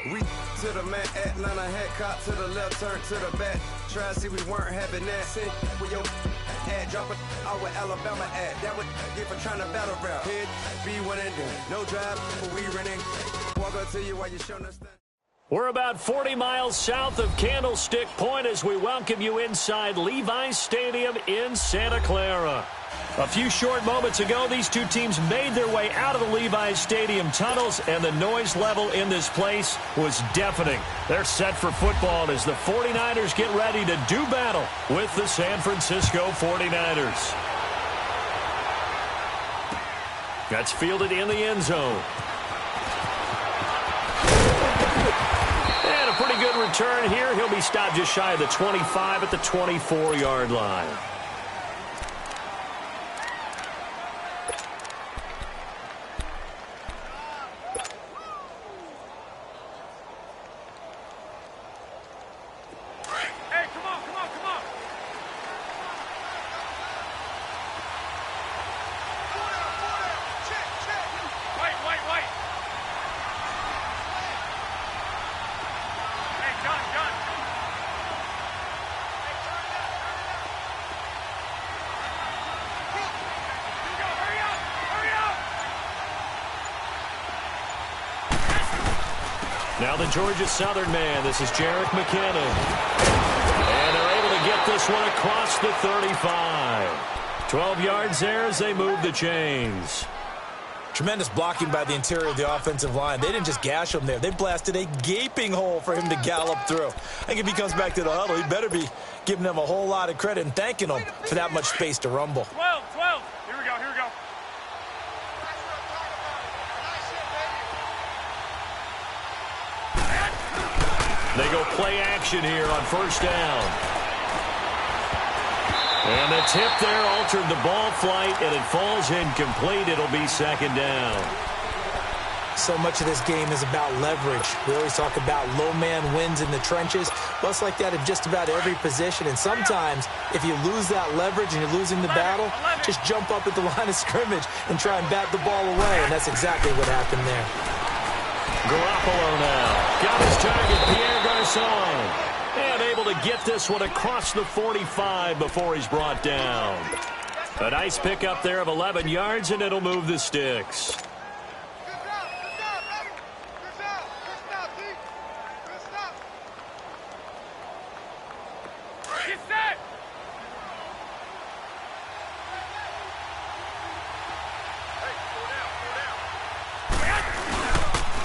We to the man, Atlanta head cop to the left, turn to the back. Try to see we weren't having that. See, with your ad, drop it out with Alabama ad. That would get for trying to battle rap. Head, be one and done. No drive, but we running. Walk up to you while you're showing us that. We're about 40 miles south of Candlestick Point as we welcome you inside Levi's Stadium in Santa Clara. A few short moments ago, these two teams made their way out of the Levi's Stadium tunnels, and the noise level in this place was deafening. They're set for football as the 49ers get ready to do battle with the San Francisco 49ers. That's fielded in the end zone. And a pretty good return here. He'll be stopped just shy of the 25 at the 24-yard line. Now the Georgia Southern man, this is Jerick McKinnon. And they're able to get this one across the 35. 12 yards there as they move the chains. Tremendous blocking by the interior of the offensive line. They didn't just gash him there. They blasted a gaping hole for him to gallop through. I think if he comes back to the huddle, he better be giving them a whole lot of credit and thanking them for that much space to rumble. 12. Here we go. They go play action here on first down. And the tip there altered the ball flight, and it falls incomplete. It'll be second down. So much of this game is about leverage. We always talk about low man wins in the trenches. Well, it's like that in just about every position. And sometimes, if you lose that leverage and you're losing the battle, just jump up at the line of scrimmage and try and bat the ball away. And that's exactly what happened there. Garoppolo now. Got his target, Pierre Garçon. And able to get this one across the 45 before he's brought down. A nice pickup there of 11 yards, and it'll move the sticks.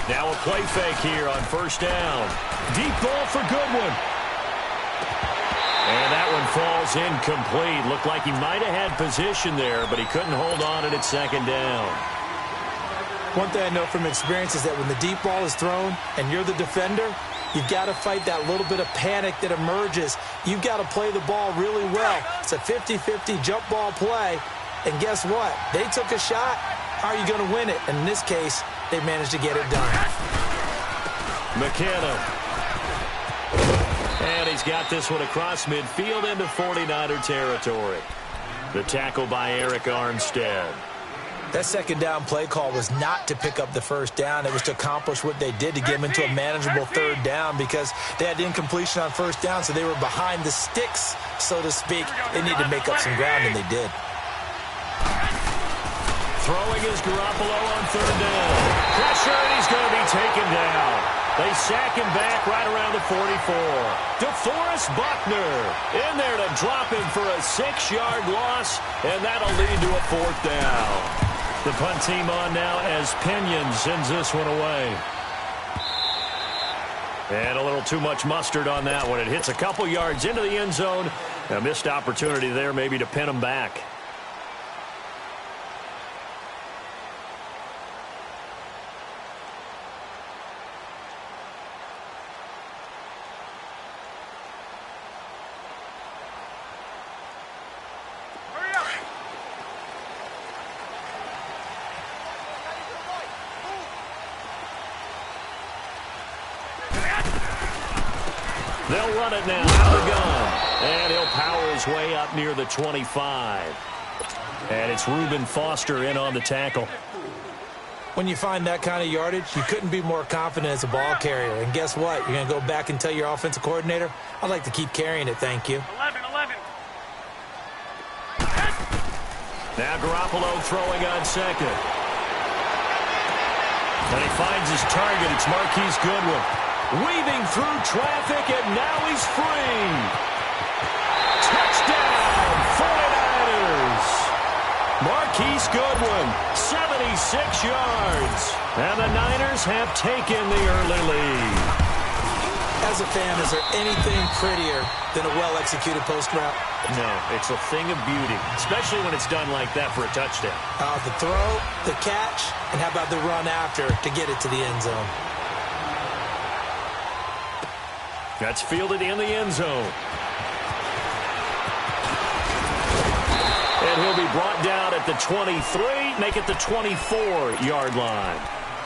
Now a play fake here on first down. Deep ball for Goodwin. And that one falls incomplete. Looked like he might have had position there, but he couldn't hold on at its second down. One thing I know from experience is that when the deep ball is thrown and you're the defender, you've got to fight that little bit of panic that emerges. You've got to play the ball really well. It's a 50-50 jump ball play. And guess what? They took a shot. How are you going to win it? And in this case, they managed to get it done. McKinnon. And he's got this one across midfield into 49er territory. The tackle by Eric Armstead. That second down play call was not to pick up the first down. It was to accomplish what they did to get them into a manageable third down because they had incompletion on first down, so they were behind the sticks, so to speak. They needed to make up some ground, and they did. Throwing is Garoppolo on third down. Pressure, and he's going to be taken down. They sack him back right around the 44. DeForest Buckner in there to drop him for a 6-yard loss, and that'll lead to a fourth down. The punt team on now as Pinion sends this one away. And a little too much mustard on that one. It hits a couple yards into the end zone. A missed opportunity there maybe to pin him back. They'll run it now out of the gun. And he'll power his way up near the 25. And it's Reuben Foster in on the tackle. When you find that kind of yardage, you couldn't be more confident as a ball carrier. And guess what? You're going to go back and tell your offensive coordinator, I'd like to keep carrying it, thank you. 11. Now Garoppolo throwing on second. And he finds his target. It's Marquise Goodwin. Weaving through traffic, and now he's free. Touchdown, 49ers. Marquise Goodwin, 76 yards. And the Niners have taken the early lead. As a fan, is there anything prettier than a well-executed post route? No, it's a thing of beauty, especially when it's done like that for a touchdown. The throw, the catch, and how about the run after to get it to the end zone? That's fielded in the end zone. And he'll be brought down at the 23, make it the 24-yard line.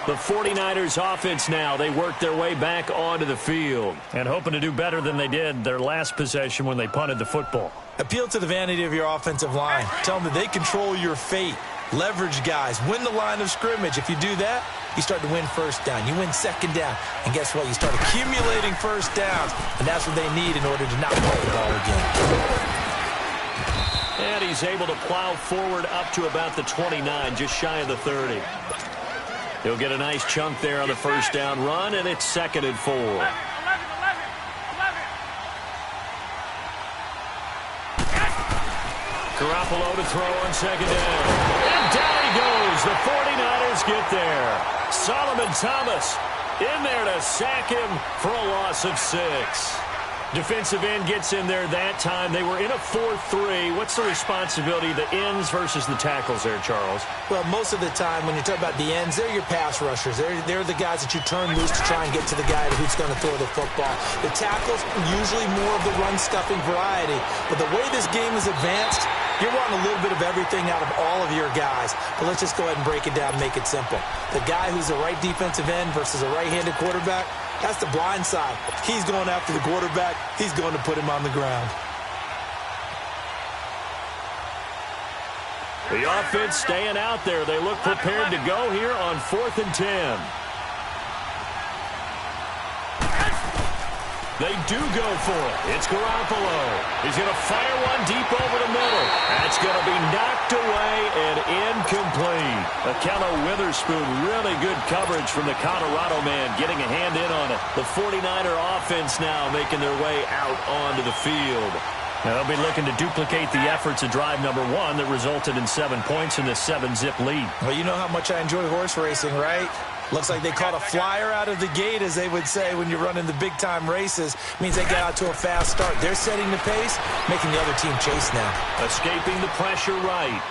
The 49ers offense now, they work their way back onto the field and hoping to do better than they did their last possession when they punted the football. Appeal to the vanity of your offensive line. Tell them that they control your fate. Leverage guys. Win the line of scrimmage. If you do that, you start to win first down. You win second down. And guess what? You start accumulating first downs. And that's what they need in order to not play the ball again. And he's able to plow forward up to about the 29, just shy of the 30. He'll get a nice chunk there on the first down run, and it's 2nd and 4. 11. Garoppolo to throw on second down. And down he goes. The 49ers get there. Solomon Thomas in there to sack him for a loss of 6. Defensive end gets in there that time. They were in a 4-3. What's the responsibility of the ends versus the tackles there, Charles? Well, most of the time when you talk about the ends, they're your pass rushers. They're the guys that you turn loose to try and get to the guy who's going to throw the football. The tackles, usually more of the run-stuffing variety. But the way this game is advanced, you're wanting a little bit of everything out of all of your guys. But let's just go ahead and break it down and make it simple. The guy who's the right defensive end versus a right-handed quarterback, that's the blind side. He's going after the quarterback. He's going to put him on the ground. The offense staying out there. They look prepared to go here on 4th and 10. They do go for it. It's Garoppolo. He's going to fire one deep over the middle. That's going to be knocked away and incomplete. Akello Witherspoon, really good coverage from the Colorado man, getting a hand in on it. The 49er offense now making their way out onto the field. Now they'll be looking to duplicate the efforts of drive number 1 that resulted in 7 points in this 7-zip lead. Well, you know how much I enjoy horse racing, right? Looks like they caught a flyer out of the gate, as they would say when you're running the big-time races. Means they got out to a fast start. They're setting the pace, making the other team chase now. Escaping the pressure right.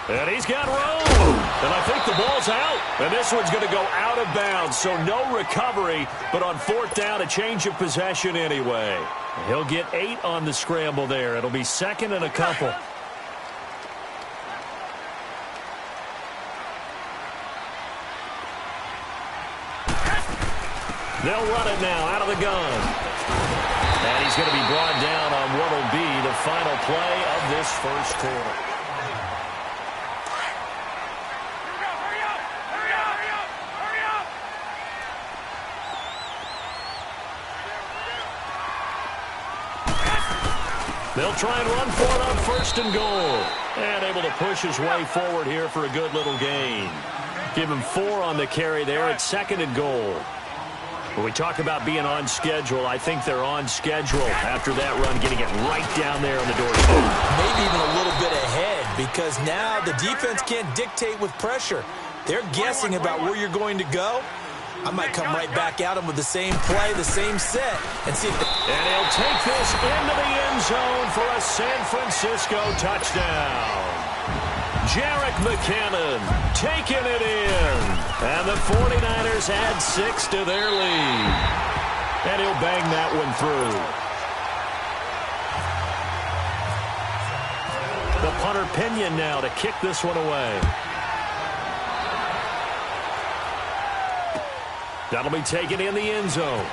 And he's got room. And I think the ball's out. And this one's going to go out of bounds, so no recovery. But on 4th down, a change of possession anyway. He'll get 8 on the scramble there. It'll be 2nd and a couple. They'll run it now out of the gun. And he's going to be brought down on what will be the final play of this first quarter. They'll try and run for it on 1st and goal. And able to push his way forward here for a good little gain. Give him 4 on the carry there at 2nd and goal. When we talk about being on schedule, I think they're on schedule after that run, getting it right down there on the doorstep. Maybe even a little bit ahead, because now the defense can't dictate with pressure. They're guessing about where you're going to go. I might come right back at them with the same play, the same set, and see if and he'll take this into the end zone for a San Francisco touchdown. Jerick McKinnon taking it in. And the 49ers add 6 to their lead. And he'll bang that one through. The punter Pinion now to kick this one away. That'll be taken in the end zone.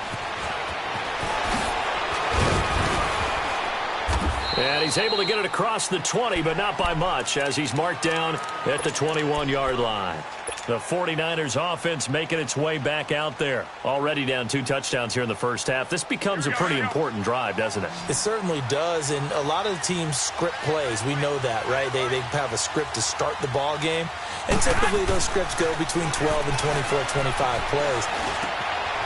And he's able to get it across the 20, but not by much, as he's marked down at the 21-yard line. The 49ers offense making its way back out there. Already down 2 touchdowns here in the first half. This becomes a pretty important drive, doesn't it? It certainly does, and a lot of the teams script plays. We know that, right? They have a script to start the ball game, and typically those scripts go between 12 and 24, 25 plays.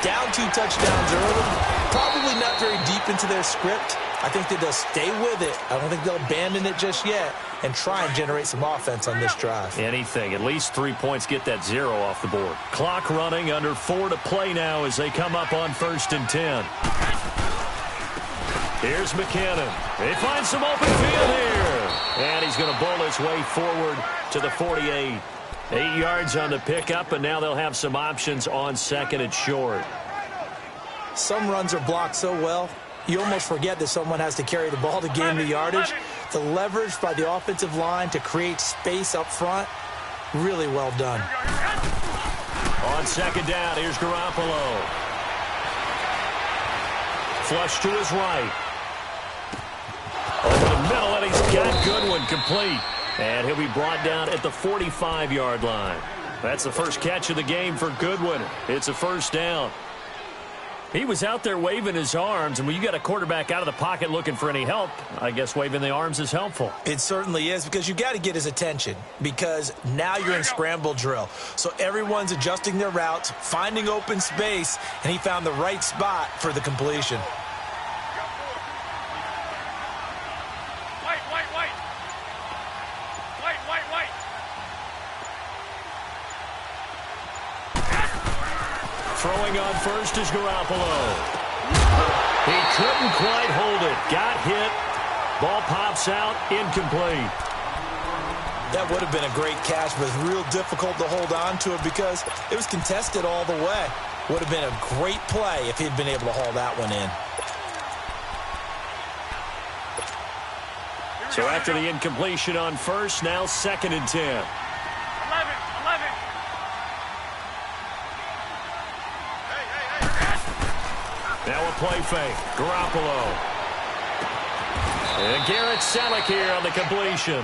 Down 2 touchdowns early, probably not very deep into their script. I think that they'll stay with it. I don't think they'll abandon it just yet and try and generate some offense on this drive. Anything. At least 3 points, get that 0 off the board. Clock running, under 4 to play now as they come up on 1st and 10. Here's McKinnon. They find some open field here. And he's going to bowl his way forward to the 48. 8 yards on the pickup, and now they'll have some options on 2nd and short. Some runs are blocked so well, you almost forget that someone has to carry the ball to gain the yardage. The leverage by the offensive line to create space up front, really well done. On 2nd down, here's Garoppolo. Flush to his right. Over the middle, and he's got Goodwin complete. And he'll be brought down at the 45-yard line. That's the first catch of the game for Goodwin. It's a 1st down. He was out there waving his arms, and when you got a quarterback out of the pocket looking for any help, I guess waving the arms is helpful. It certainly is, because you got to get his attention, because now you're in scramble drill. So everyone's adjusting their routes, finding open space, and he found the right spot for the completion. Throwing on 1st is Garoppolo. He couldn't quite hold it. Got hit. Ball pops out. Incomplete. That would have been a great catch, but it's real difficult to hold on to it because it was contested all the way. Would have been a great play if he'd been able to haul that one in. So after the incompletion on 1st, now 2nd and 10. Now a play fake. Garoppolo. And Garrett Selleck here on the completion.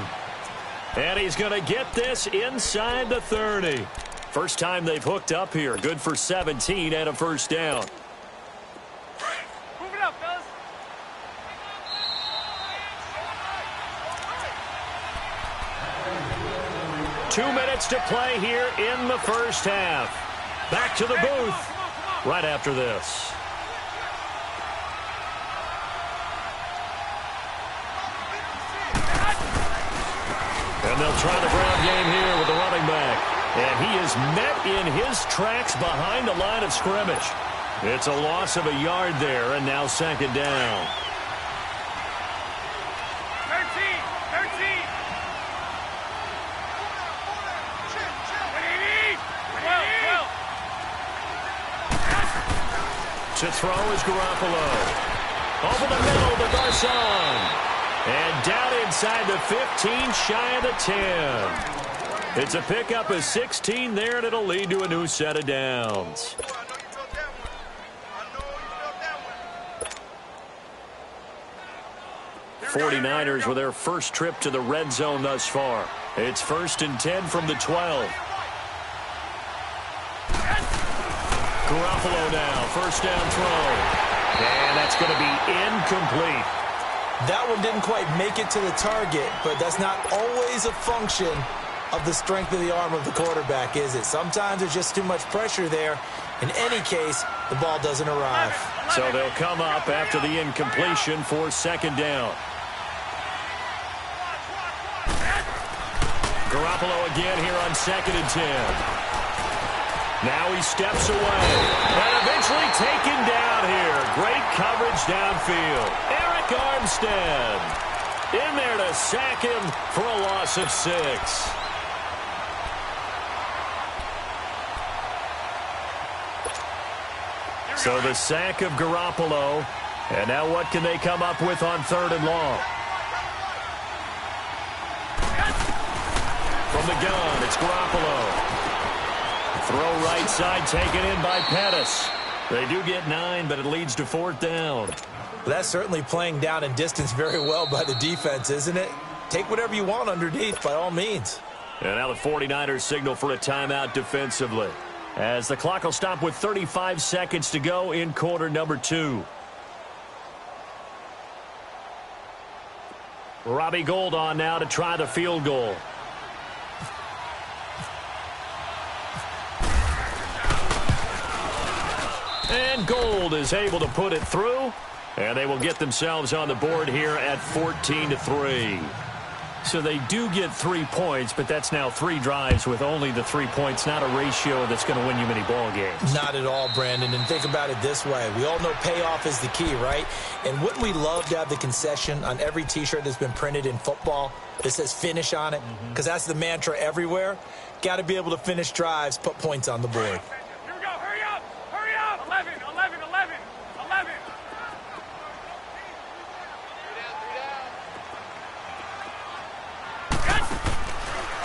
And he's going to get this inside the 30. First time they've hooked up here. Good for 17 and a 1st down. Move it up, fellas. Two minutes to play here in the first half. Back to the booth right after this. And they'll try the ground game here with the running back. And he is met in his tracks behind the line of scrimmage. It's a loss of a yard there, and now 2nd down. 13. To throw is Garoppolo. Over the middle to Garcon. And down inside the 15, shy of the 10. It's a pickup of 16 there, and it'll lead to a new set of downs. The 49ers with their first trip to the red zone thus far. It's 1st and 10 from the 12. Garoppolo now, 1st down throw. And that's going to be incomplete. That one didn't quite make it to the target, but that's not always a function of the strength of the arm of the quarterback, is it? Sometimes there's just too much pressure there. In any case, the ball doesn't arrive. So they'll come up after the incompletion for 2nd down. Garoppolo again here on 2nd and 10. Now he steps away and eventually taken down here. Great coverage downfield. Eric Armstead in there to sack him for a loss of 6. So the sack of Garoppolo. And now what can they come up with on 3rd and long? From the gun, it's Garoppolo. Throw right side taken in by Pettis. They do get 9, but it leads to 4th down. That's certainly playing down and distance very well by the defense, isn't it? Take whatever you want underneath, by all means. And now the 49ers signal for a timeout defensively, as the clock will stop with 35 seconds to go in quarter number 2. Robbie Gould on now to try the field goal. And Gould is able to put it through, and they will get themselves on the board here at 14-3. So they do get 3 points, but that's now 3 drives with only the 3 points, not a ratio that's going to win you many ball games. Not at all, Brandon. And think about it this way. We all know payoff is the key, right? And wouldn't we love to have the concession on every T-shirt that's been printed in football that says finish on it? Because that's the mantra everywhere. Got to be able to finish drives, put points on the board. Here we go. Hurry up. Hurry up. 11, 11, 11, 11.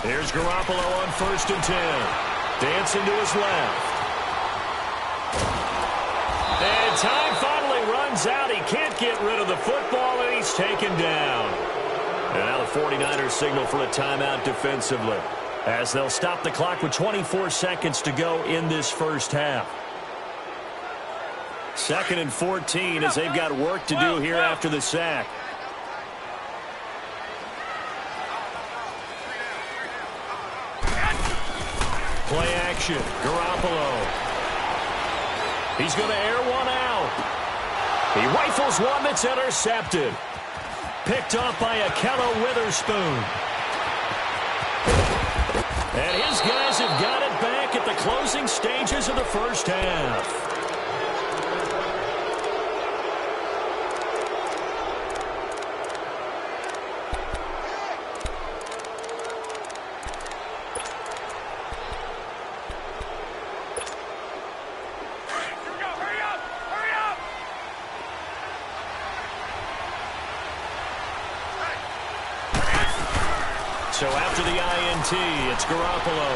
Here's Garoppolo on 1st and 10. Dancing to his left. And time finally runs out. He can't get rid of the football, and he's taken down. And now the 49ers signal for a timeout defensively, as they'll stop the clock with 24 seconds to go in this first half. 2nd and 14 as they've got work to do here after the sack. Play action. Garoppolo. He's going to air one out. He rifles one that's intercepted. Picked off by Akello Witherspoon. And his guys have got it back at the closing stages of the first half. So after the INT, it's Garoppolo.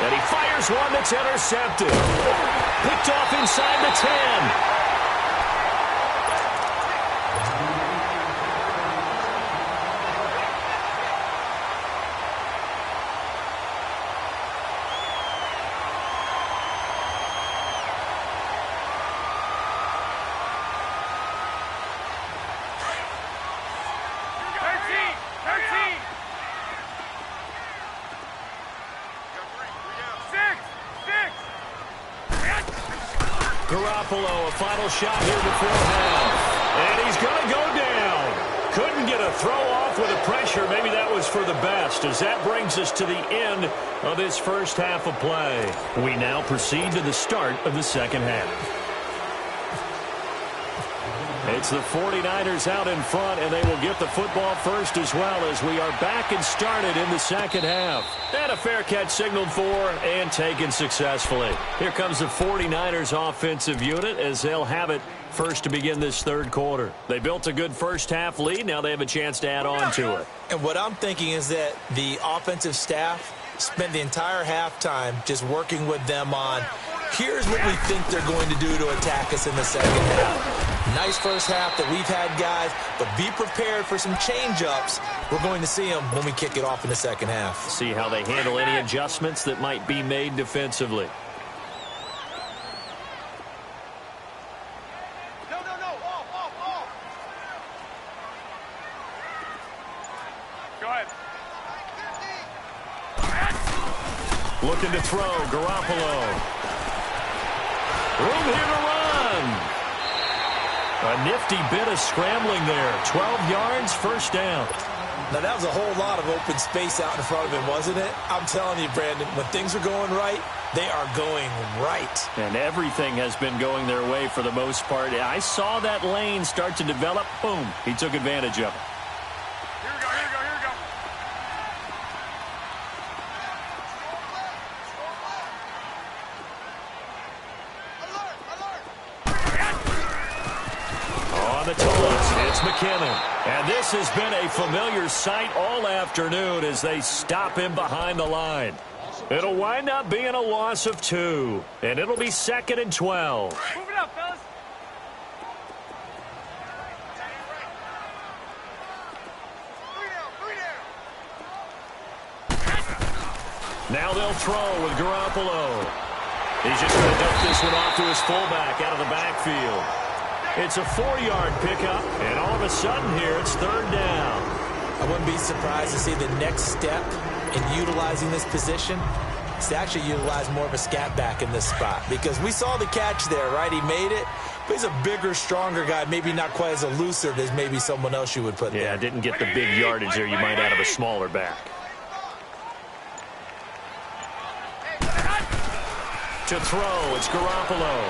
And he fires one that's intercepted. Picked off inside the 10. Garoppolo, a final shot here before half. And he's going to go down. Couldn't get a throw off with the pressure. Maybe that was for the best, as that brings us to the end of this first half of play. We now proceed to the start of the second half. It's the 49ers out in front, and they will get the football first as well, as we are back and started in the second half. And a fair catch signaled for and taken successfully. Here comes the 49ers offensive unit as they'll have it first to begin this third quarter. They built a good first half lead. Now they have a chance to add on to it. And what I'm thinking is that the offensive staff spent the entire halftime just working with them on, here's what we think they're going to do to attack us in the second half. Nice first half that we've had, guys, but be prepared for some change-ups. We're going to see them when we kick it off in the second half. See how they handle any adjustments that might be made defensively. Off. Go ahead. Looking to throw, Garoppolo. Room here to run. A nifty bit of scrambling there. 12 yards, first down. Now, that was a whole lot of open space out in front of him, wasn't it? I'm telling you, Brandon, when things are going right, they are going right. And everything has been going their way for the most part. I saw that lane start to develop. Boom. He took advantage of it. Here we go. On the toss, it's McKinnon. And this has been a familiar sight all afternoon as they stop him behind the line. It'll wind up being a loss of 2, and it'll be 2nd and 12. Move it up, fellas. Now they'll throw with Garoppolo. He's just going to dump this one off to his fullback out of the backfield. It's a 4-yard pickup, and all of a sudden here it's third down. I wouldn't be surprised to see the next step in utilizing this position is to actually utilize more of a scat back in this spot, because we saw the catch there, right? He made it, but he's a bigger, stronger guy, maybe not quite as elusive as maybe someone else you would put there. Yeah, didn't get the big yardage there you might out of a smaller back. To throw, it's Garoppolo.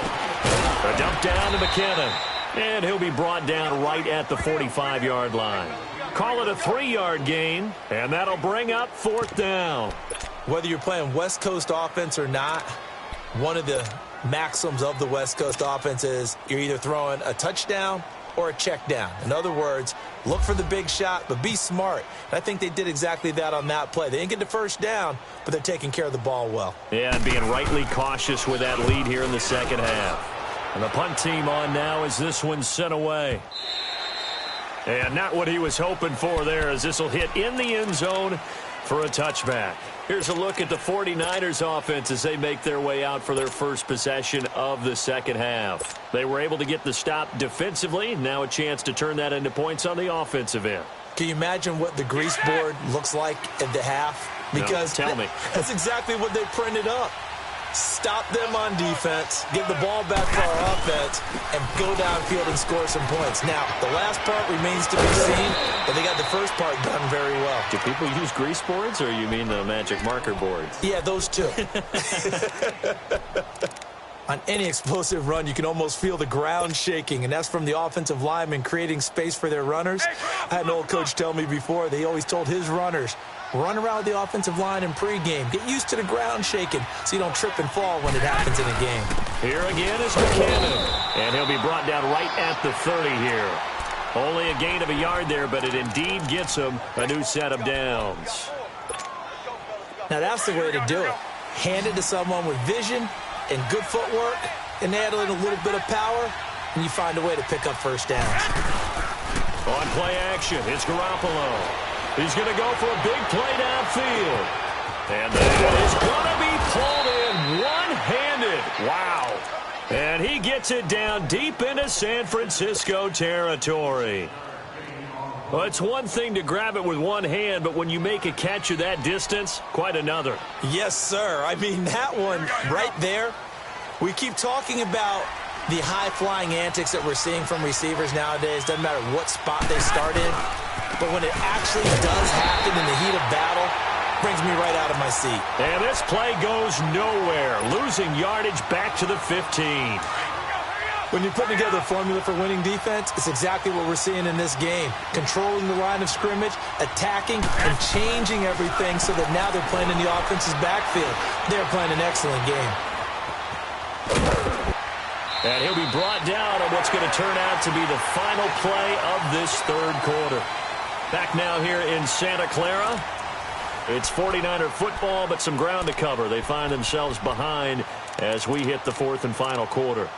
A dump down to McKinnon. And he'll be brought down right at the 45-yard line. Call it a 3-yard gain, and that'll bring up fourth down. Whether you're playing West Coast offense or not, one of the maxims of the West Coast offense is you're either throwing a touchdown or a check down. In other words, look for the big shot, but be smart. And I think they did exactly that on that play. They didn't get the first down, but they're taking care of the ball well. Yeah, and being rightly cautious with that lead here in the second half. And the punt team on now as this one's sent away. And not what he was hoping for there, as this will hit in the end zone for a touchback. Here's a look at the 49ers offense as they make their way out for their first possession of the second half. They were able to get the stop defensively. Now a chance to turn that into points on the offensive end. Can you imagine what the grease board looks like at the half? Because no, tell me. That's exactly what they printed up. Stop them on defense, give the ball back for our offense, and go downfield and score some points. Now, the last part remains to be seen, but they got the first part done very well. Do people use grease boards, or you mean the magic marker boards? Yeah, those two. On any explosive run, you can almost feel the ground shaking, and that's from the offensive linemen creating space for their runners. I had an old coach tell me before, they always told his runners, run around the offensive line in pregame. Get used to the ground shaking so you don't trip and fall when it happens in a game. Here again is McKinnon, and he'll be brought down right at the 30 here. Only a gain of a yard there, but it indeed gets him a new set of downs. Now that's the way to do it. Hand it to someone with vision and good footwork, and add in a little bit of power, and you find a way to pick up first downs. On play action, it's Garoppolo. He's going to go for a big play downfield. And that is going to be pulled in one-handed. Wow. And he gets it down deep into San Francisco territory. Well, it's one thing to grab it with one hand, but when you make a catch of that distance, quite another. Yes, sir. I mean, that one right there, we keep talking about the high-flying antics that we're seeing from receivers nowadays. Doesn't matter what spot they start in. But when it actually does happen in the heat of battle, brings me right out of my seat. And this play goes nowhere, losing yardage back to the 15. When you're putting together a formula for winning defense, it's exactly what we're seeing in this game. Controlling the line of scrimmage, attacking, and changing everything so that now they're playing in the offense's backfield. They're playing an excellent game. And he'll be brought down on what's going to turn out to be the final play of this third quarter. Back now here in Santa Clara. It's 49er football, but some ground to cover. They find themselves behind as we hit the fourth and final quarter.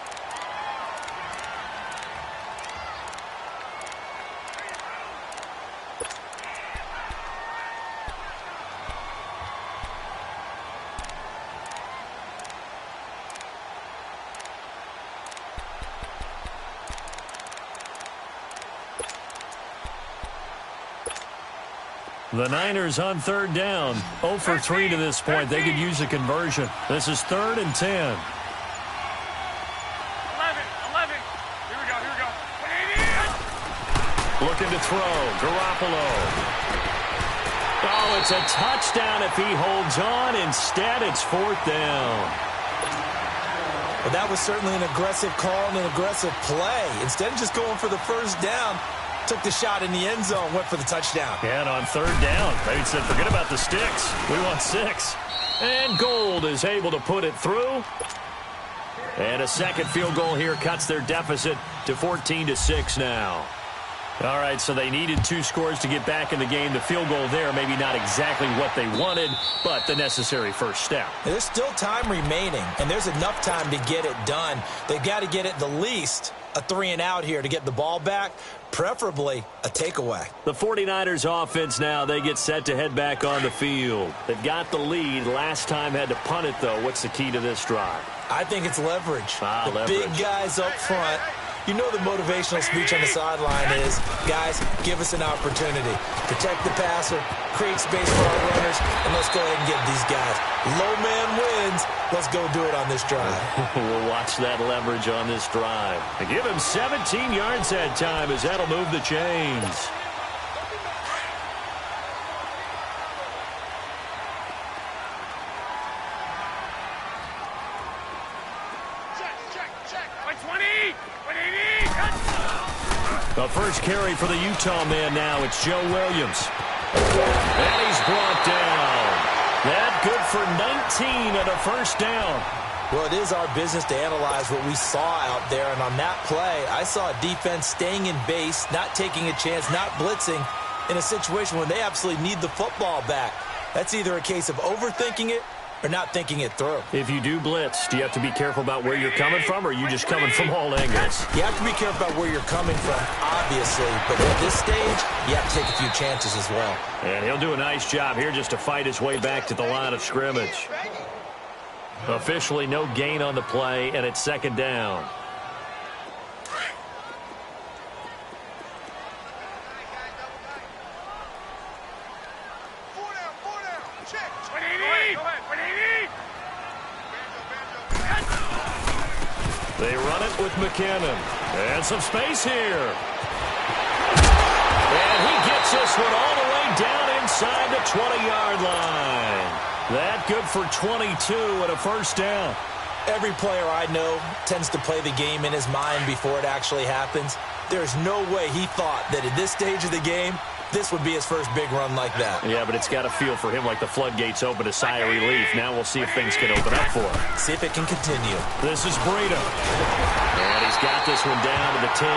The Niners on third down. 0 for 3 to this point. They could use a conversion. This is 3rd and 10. 11. Here we go. Looking to throw. Garoppolo. Oh, it's a touchdown if he holds on. Instead, it's 4th down. Well, that was certainly an aggressive call and an aggressive play. Instead of just going for the first down, took the shot in the end zone, went for the touchdown. Yeah, and on third down, they said, forget about the sticks. We want 6. And Gold is able to put it through. And a second field goal here cuts their deficit to 14-6 now. All right, so they needed 2 scores to get back in the game. The field goal there, maybe not exactly what they wanted, but the necessary first step. There's still time remaining, and there's enough time to get it done. They've got to get at the least a 3-and-out here to get the ball back, preferably a takeaway. The 49ers offense now, they get set to head back on the field. They've got the lead. Last time had to punt it, though. What's the key to this drive? I think it's leverage. The leverage. Big guys up front. You know the motivational speech on the sideline is, guys, give us an opportunity. Protect the passer, create space for our runners, and let's go ahead and get these guys. Low man wins. Let's go do it on this drive. We'll watch that leverage on this drive. And give him 17 yards that time as that'll move the chains. The first carry for the Utah man now. It's Joe Williams. And he's brought down. That good for 19 and a first down. Well, it is our business to analyze what we saw out there. And on that play, I saw a defense staying in base, not taking a chance, not blitzing in a situation where they absolutely need the football back. That's either a case of overthinking it or not thinking it through. If you do blitz, do you have to be careful about where you're coming from, or are you just coming from all angles? You have to be careful about where you're coming from, obviously. But at this stage, you have to take a few chances as well. And he'll do a nice job here just to fight his way back to the line of scrimmage. Officially no gain on the play, and it's second down. They run it with McKinnon. And some space here. And he gets this one all the way down inside the 20-yard line. That good for 22 and a first down. Every player I know tends to play the game in his mind before it actually happens. There's no way he thought that at this stage of the game, this would be his first big run like that. Yeah, but it's got to feel for him like the floodgates open, a sigh of relief. Now we'll see if things can open up for him. See if it can continue. This is Breida. And he's got this one down to the 10.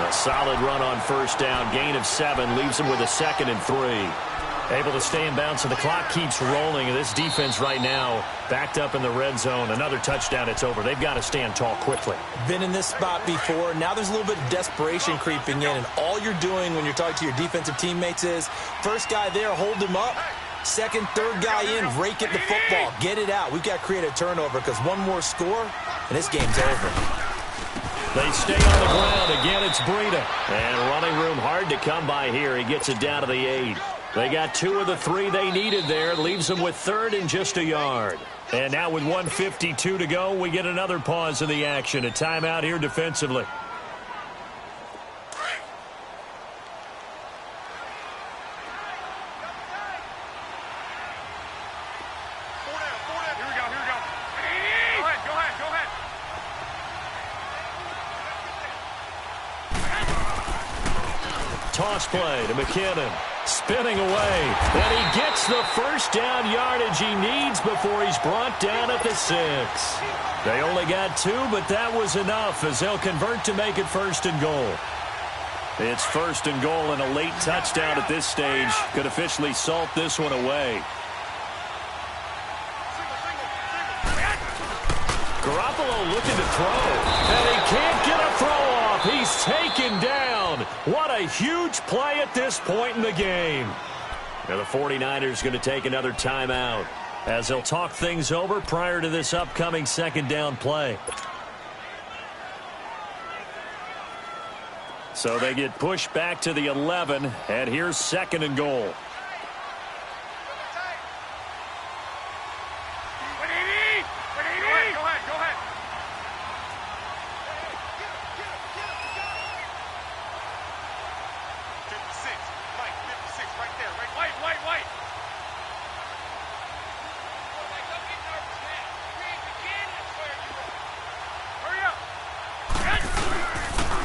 A solid run on first down. Gain of 7 leaves him with a 2nd and 3. Able to stay in bounds, so the clock keeps rolling. And this defense right now backed up in the red zone. Another touchdown, it's over. They've got to stand tall quickly. Been in this spot before. Now there's a little bit of desperation creeping in. And all you're doing when you're talking to your defensive teammates is, first guy there, hold him up. Second, third guy in, rake at the football. Get it out. We've got to create a turnover because one more score, and this game's over. They stay on the ground. Again, it's Breida. And running room hard to come by here. He gets it down to the 8. They got 2 of the 3 they needed there. Leaves them with 3rd and just a yard. And now with 1:52 to go, we get another pause in the action. A timeout here defensively. Toss play to McKinnon. Spinning away. And he gets the first down yardage he needs before he's brought down at the 6. They only got 2, but that was enough as they'll convert to make it 1st and goal. It's 1st and goal, and a late touchdown at this stage could officially salt this one away. Garoppolo looking to throw, and he can't get a throw off. He's taken down. What a huge play at this point in the game. Now the 49ers going to take another timeout as they'll talk things over prior to this upcoming 2nd down play. So they get pushed back to the 11, and here's 2nd and goal.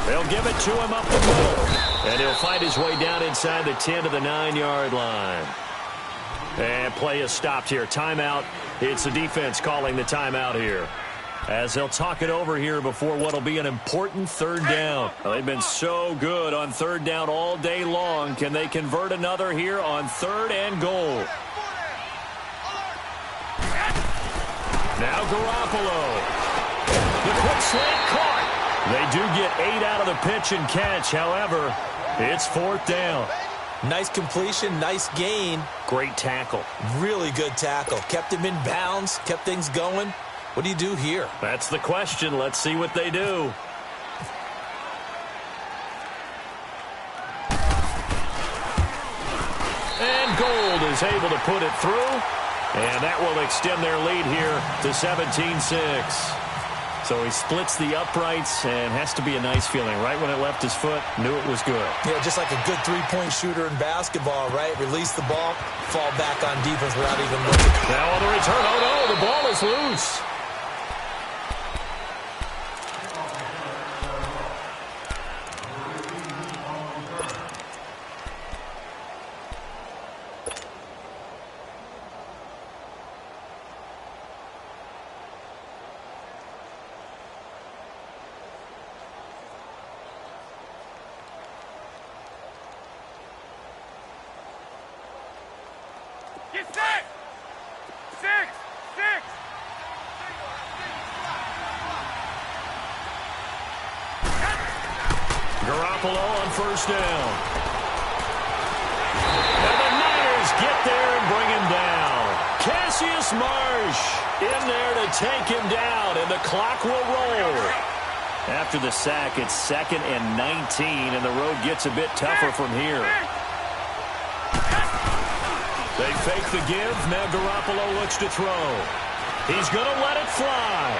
They'll give it to him up the middle. And he'll find his way down inside the 10 to the 9-yard line. And play is stopped here. Timeout. It's the defense calling the timeout here. as they'll talk it over here before what will be an important third down. Well, they've been so good on third down all day long. Can they convert another here on 3rd and goal? Now Garoppolo. The quick slant caught. They do get 8 out of the pitch and catch. However, it's 4th down. Nice completion, nice gain. Great tackle. Really good tackle. Kept him in bounds, kept things going. What do you do here? That's the question. Let's see what they do. And Gold is able to put it through. And that will extend their lead here to 17-6. So he splits the uprights, and has to be a nice feeling. Right when it left his foot, knew it was good. Yeah, just like a good three-point shooter in basketball, right? Release the ball, fall back on defense without even looking. Now on the return, oh no, the ball is loose. Get set! 6! Garoppolo on 1st down. And the Niners get there and bring him down. Cassius Marsh in there to take him down, and the clock will roll. After the sack, it's 2nd and 19, and the road gets a bit tougher from here. They fake the give. Now Garoppolo looks to throw. He's going to let it fly.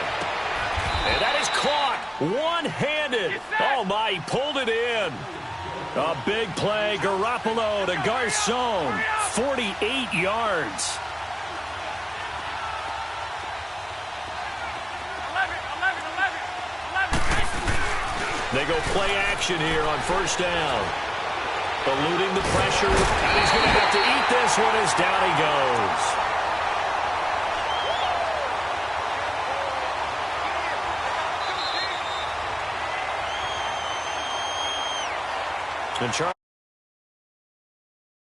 And that is caught one-handed. Oh, my, he pulled it in. A big play. Garoppolo to Garcon. 48 yards. 11. They go play action here on 1st down. Eluding the pressure, and he's going to have to eat this one as down he goes. And